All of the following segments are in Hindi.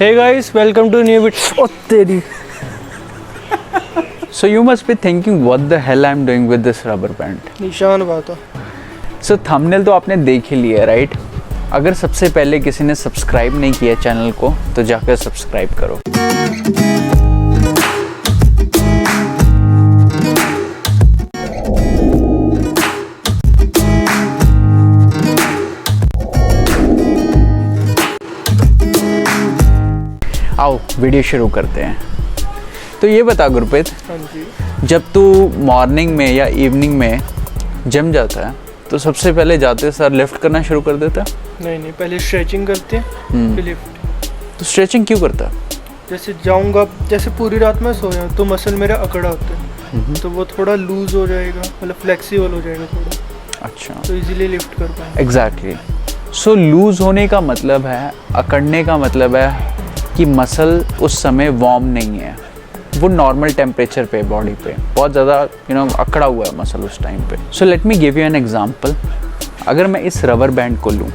Hey guys, welcome to new video. Oh तेरी. So you must be thinking what the hell I'm doing with this rubber band. निशान बात है. So thumbnail तो आपने देख ही लिया राइट. अगर सबसे पहले किसी ने सब्सक्राइब नहीं किया चैनल को तो जाकर सब्सक्राइब करो. आओ वीडियो शुरू करते हैं. तो ये बता गुरप्रीत, हाँ जी. जब तू मॉर्निंग में या इवनिंग में जिम जाता है तो सबसे पहले जाते सर लिफ्ट करना शुरू कर देता है? नहीं, पहले स्ट्रेचिंग करते हैं फिर लिफ्ट. तो स्ट्रेचिंग क्यों करता है? जैसे जाऊंगा, जैसे पूरी रात में सोया तो मसल मेरा अकड़ा होता है तो वो थोड़ा लूज हो जाएगा, मतलब फ्लेक्सिबल हो जाएगा थोड़ा. अच्छा, तो इजीली लिफ्ट कर पाएंगे. एग्जैक्टली. सो लूज होने का मतलब है, अकड़ने का मतलब है कि मसल उस समय वार्म नहीं है, वो नॉर्मल टेम्परेचर पे बॉडी पे बहुत ज़्यादा अकड़ा हुआ है मसल उस टाइम पे. So let me give you an example. अगर मैं इस रबर बैंड को लूँ,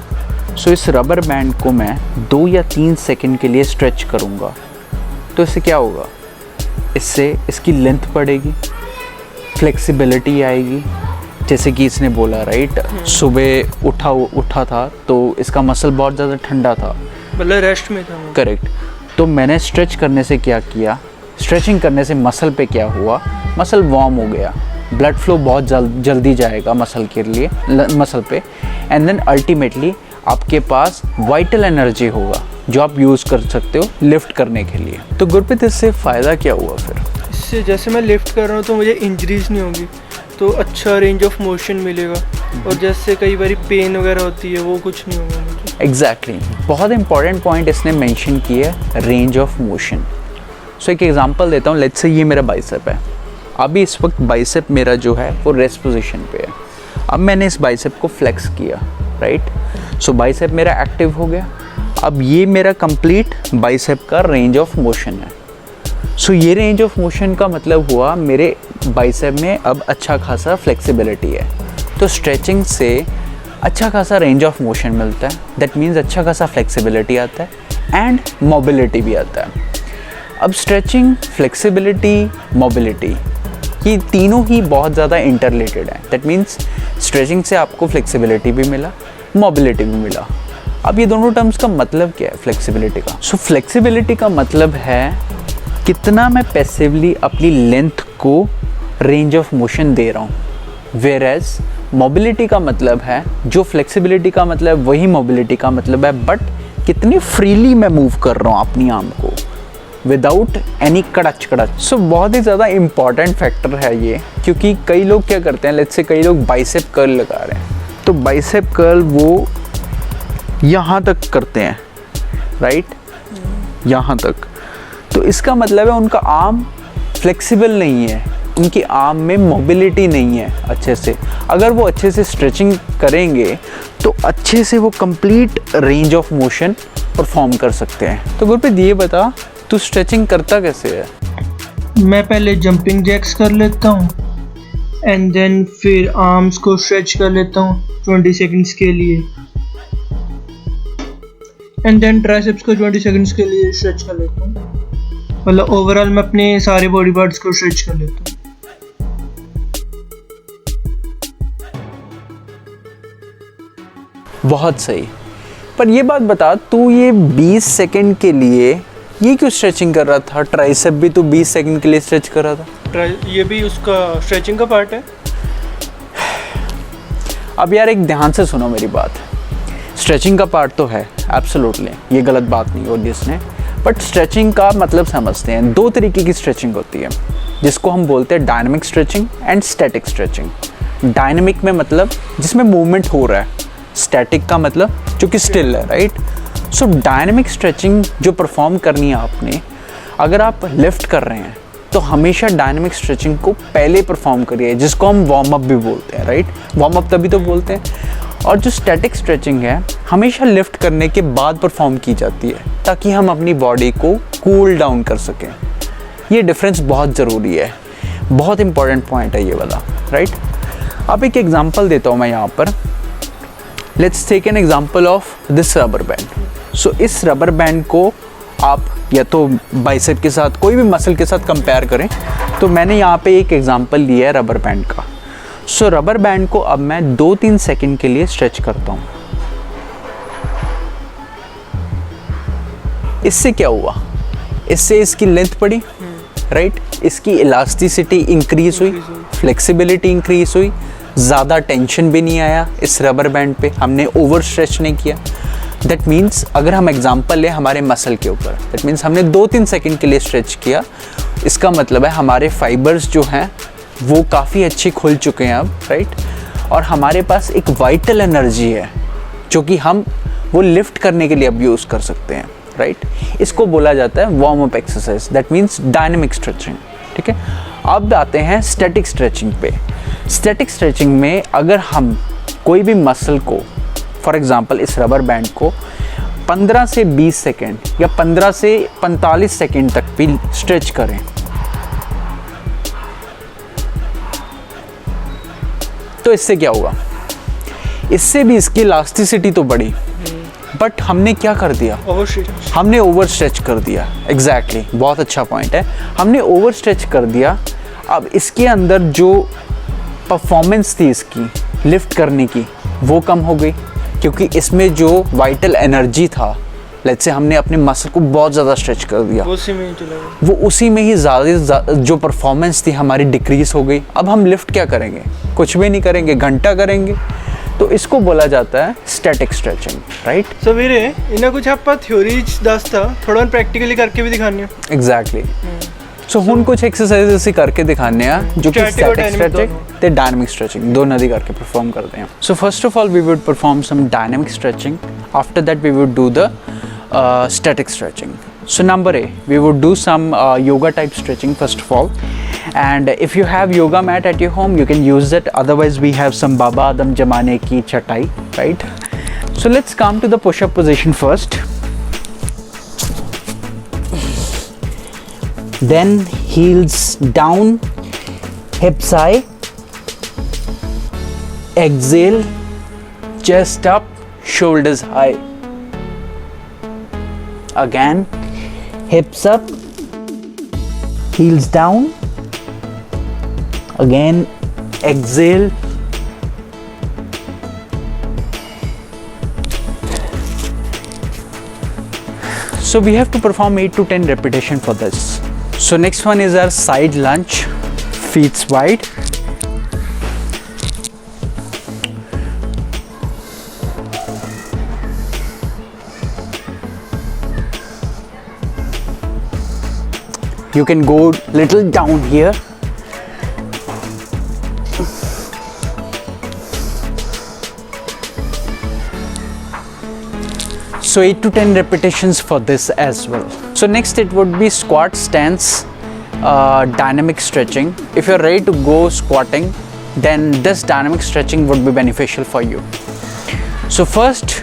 सो इस रबर बैंड को मैं 2 या 3 सेकंड के लिए स्ट्रेच करूँगा तो इससे क्या होगा? इससे इसकी लेंथ बढ़ेगी, फ्लेक्सिबिलिटी आएगी. जैसे कि इसने बोला राइट, सुबह उठा था तो इसका मसल बहुत ज़्यादा ठंडा था, मतलब रेस्ट में था. करेक्ट. तो मैंने स्ट्रेच करने से क्या किया, स्ट्रेचिंग करने से मसल पे क्या हुआ, मसल वार्म हो गया, ब्लड फ्लो बहुत जल्दी जाएगा मसल के लिए, मसल पे. एंड देन अल्टीमेटली आपके पास वाइटल एनर्जी होगा जो आप यूज़ कर सकते हो लिफ्ट करने के लिए. तो गुरप्रीत इससे फ़ायदा क्या हुआ फिर? इससे जैसे मैं लिफ्ट कर रहा हूँ तो मुझे इंजरीज नहीं होगी, तो अच्छा रेंज ऑफ मोशन मिलेगा. और जैसे कई बार पेन वगैरह होती है वो कुछ नहीं होगा मुझे. एग्जैक्टली. बहुत इंपॉर्टेंट पॉइंट इसने मेंशन किया है, रेंज ऑफ मोशन. सो एक एग्जांपल देता हूँ. लेट्स से ये मेरा बाइसेप है. अभी इस वक्त बाइसेप मेरा जो है वो रेस्ट पोजीशन पे है. अब मैंने इस बाइसेप को फ्लेक्स किया राइट. सो बाइसेप मेरा एक्टिव हो गया. अब ये मेरा कंप्लीट बाइसेप का रेंज ऑफ मोशन है. सो ये रेंज ऑफ मोशन का मतलब हुआ मेरे बाइसेप में अब अच्छा खासा फ्लेक्सिबिलिटी है. तो स्ट्रेचिंग से अच्छा खासा रेंज ऑफ मोशन मिलता है. दैट मीन्स अच्छा खासा फ्लेक्सिबिलिटी आता है एंड मोबिलिटी भी आता है. अब स्ट्रेचिंग, फ्लेक्सिबिलिटी, मोबिलिटी ये तीनों ही बहुत ज़्यादा इंटररिलेटेड है. दैट मीन्स स्ट्रेचिंग से आपको फ्लेक्सिबिलिटी भी मिला, मोबिलिटी भी मिला. अब ये दोनों टर्म्स का मतलब क्या है फ्लेक्सिबिलिटी का? सो फ्लेक्सिबिलिटी का मतलब है कितना मैं पैसिवली अपनी लेंथ को रेंज ऑफ मोशन दे रहा हूँ. वेयर एज मोबिलिटी का मतलब है, जो फ्लेक्सिबिलिटी का मतलब वही मोबिलिटी का मतलब है, बट कितनी फ्रीली मैं मूव कर रहा हूँ अपनी आर्म को विदाउट एनी कड़च. सो बहुत ही ज़्यादा इम्पॉर्टेंट फैक्टर है ये, क्योंकि कई लोग क्या करते हैं, लेट्स से कई लोग बाइसेप कर्ल लगा रहे हैं तो बाइसेप कर्ल वो यहाँ तक करते हैं राइट, यहाँ तक. तो इसका मतलब है उनका आर्म फ्लेक्सिबल नहीं है, उनकी आर्म में मोबिलिटी नहीं है अच्छे से. अगर वो अच्छे से स्ट्रेचिंग करेंगे तो अच्छे से वो complete range of motion perform कर सकते हैं. तो गुरप्रीत ये बता, तू स्ट्रेचिंग करता कैसे है? मैं पहले जंपिंग जैक्स कर लेता हूँ एंड देन फिर आर्म्स को स्ट्रेच कर लेता हूँ 20 सेकंड्स के लिए, एंड देन ट्राइसेप्स को 20 सेकंड्स के लिए स्ट्रेच कर लेता हूँ. मतलब ओवरऑल मैं अपने सारे बॉडी पार्ट्स को स्ट्रेच कर लेता हूँ. बहुत सही. पर ये बात बता, तू ये 20 सेकंड के लिए ये क्यों स्ट्रेचिंग कर रहा था? ट्राइसेप भी तू 20 सेकंड के लिए स्ट्रेच कर रहा था. ये भी उसका स्ट्रेचिंग का पार्ट है. अब यार एक ध्यान से सुनो मेरी बात. स्ट्रेचिंग का पार्ट तो है एब्सोल्युटली, ये गलत बात नहीं होगी इसने, बट स्ट्रेचिंग का मतलब समझते हैं. 2 तरीके की स्ट्रेचिंग होती है जिसको हम बोलते हैं dynamic stretching and static stretching. Dynamic में मतलब जिसमें मूवमेंट हो रहा है, स्टैटिक का मतलब जो कि स्टिल है राइट. सो डायनामिक स्ट्रेचिंग जो परफॉर्म करनी है आपने, अगर आप लिफ्ट कर रहे हैं तो हमेशा डायनामिक स्ट्रेचिंग को पहले परफॉर्म करिए, जिसको हम वार्म अप भी बोलते हैं राइट. वार्म अप तभी तो बोलते हैं. और जो स्टैटिक स्ट्रेचिंग है हमेशा लिफ्ट करने के बाद परफॉर्म की जाती है ताकि हम अपनी बॉडी को कूल डाउन कर सकें. ये डिफरेंस बहुत ज़रूरी है, बहुत इंपॉर्टेंट पॉइंट है ये वाला राइट. अब एक एग्जांपल देता हूँ मैं यहाँ पर. Let's take an example of this rubber band. So इस रबर बैंड को आप या तो बाइसेप के साथ कोई भी मसल के साथ कंपेयर करें, तो मैंने यहाँ पे एक एग्जांपल लिया है रबर बैंड का। सो रबर बैंड को अब मैं 2-3 सेकंड के लिए स्ट्रेच करता हूँ। इससे क्या हुआ, इससे इसकी लेंथ बढ़ी, राइट, इसकी इलास्टिसिटी इंक्रीज हुई, फ्लेक्सिबिलिटी इंक्रीज हुई, ज़्यादा टेंशन भी नहीं आया इस रबर बैंड पे, हमने ओवर स्ट्रेच नहीं किया। दैट मीन्स अगर हम एग्जांपल लें हमारे मसल के ऊपर, दैट मीन्स हमने 2-3 सेकंड के लिए स्ट्रेच किया, इसका मतलब है हमारे फाइबर्स जो हैं वो काफ़ी अच्छे खुल चुके हैं अब, राइट, और हमारे पास एक वाइटल एनर्जी है जो कि हम वो लिफ्ट करने के लिए अब यूज़ कर सकते हैं, राइट। इसको बोला जाता है warm up exercise, that means dynamic stretching, ठीक है। अब आते हैं स्टैटिक स्ट्रेचिंग पे। स्टैटिक स्ट्रेचिंग में अगर हम कोई भी मसल को, फॉर एग्जांपल इस रबर बैंड को 15 से 20 सेकेंड या 15 से 45 सेकेंड तक भी स्ट्रेच करें, तो इससे क्या हुआ, इससे भी इसकी इलास्टिसिटी तो बढ़ी, बट हमने क्या कर दिया, हमने ओवर स्ट्रेच कर दिया। एग्जैक्टली, बहुत अच्छा पॉइंट है, हमने ओवर स्ट्रेच कर दिया। अब इसके अंदर जो परफॉर्मेंस थी इसकी लिफ्ट करने की वो कम हो गई, क्योंकि इसमें जो वाइटल एनर्जी था, लेट्स से हमने अपने मसल को बहुत ज़्यादा स्ट्रेच कर दिया, वो उसी में ही ज़्यादा जो परफॉर्मेंस थी हमारी डिक्रीज हो गई। अब हम लिफ्ट क्या करेंगे, कुछ भी नहीं करेंगे, घंटा करेंगे, तो इसको बोला जाता है स्टैटिक स्ट्रेचिंग, राइट। सो वीरे इन्हें कुछ आप थ्योरी दसता थोड़ा प्रैक्टिकली करके भी दिखाने। एग्जैक्टली, सो हुन कुछ एक्सरसाइज ਅਸੀਂ ਕਰਕੇ ਦਿਖਾਣੇ ਆ ਜੋ ਕਿ static stretching ਤੇ dynamic stretching ਦੋਨਾਂ ਦੀ ਕਰਕੇ perform ਕਰਦੇ ਹਾਂ। So first of all we would perform some dynamic stretching, after that we would do the static stretching. So number A, we would do some yoga type stretching first of all, and if you have yoga mat at your home you can use it, otherwise we have some Baba Adam Jamane ki chatai, right. So let's come to the push up position first. Then heels down, hips high, exhale, chest up, shoulders high. Again, hips up, heels down, again exhale, so we have to perform 8 to 10 repetition for this. So next one is our side lunge, feet wide. You can go little down here. So 8 to 10 repetitions for this as well. So next it would be squat stance dynamic stretching. If you're ready to go squatting, then this dynamic stretching would be beneficial for you. So first,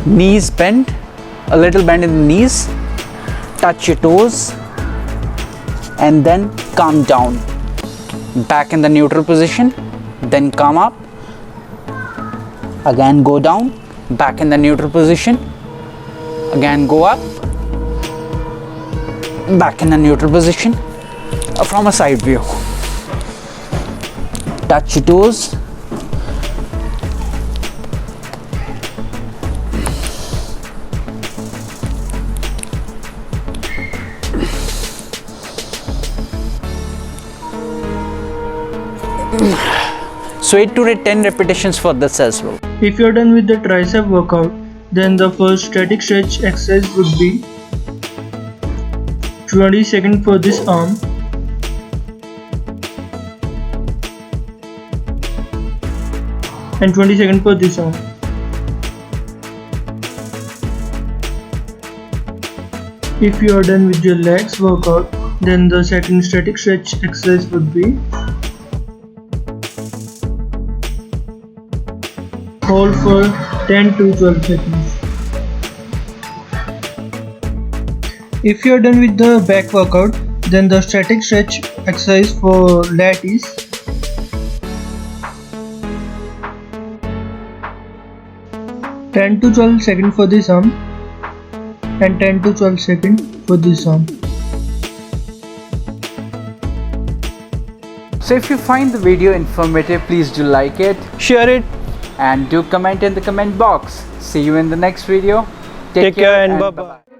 knees bend, a little bend in the knees, touch your toes, and then come down. Back in the neutral position, then come up, again go down, back in the neutral position, again go up, back in the neutral position. From a side view, touch your toes, so 8 to 10 repetitions for this as well. If you're done with the tricep workout, then the first static stretch exercise would be 20 seconds for this arm, and 20 seconds for this arm. If you are done with your legs workout, then the second static stretch exercise would be hold for 10 to 12 seconds. If you are done with the back workout, then the static stretch exercise for lat is (10 to 12 seconds for this arm and 10 to 12 seconds for this arm. So if you find the video informative, please do like it Share it. and do comment in the comment box. See you in the next video. Take care and bye-bye.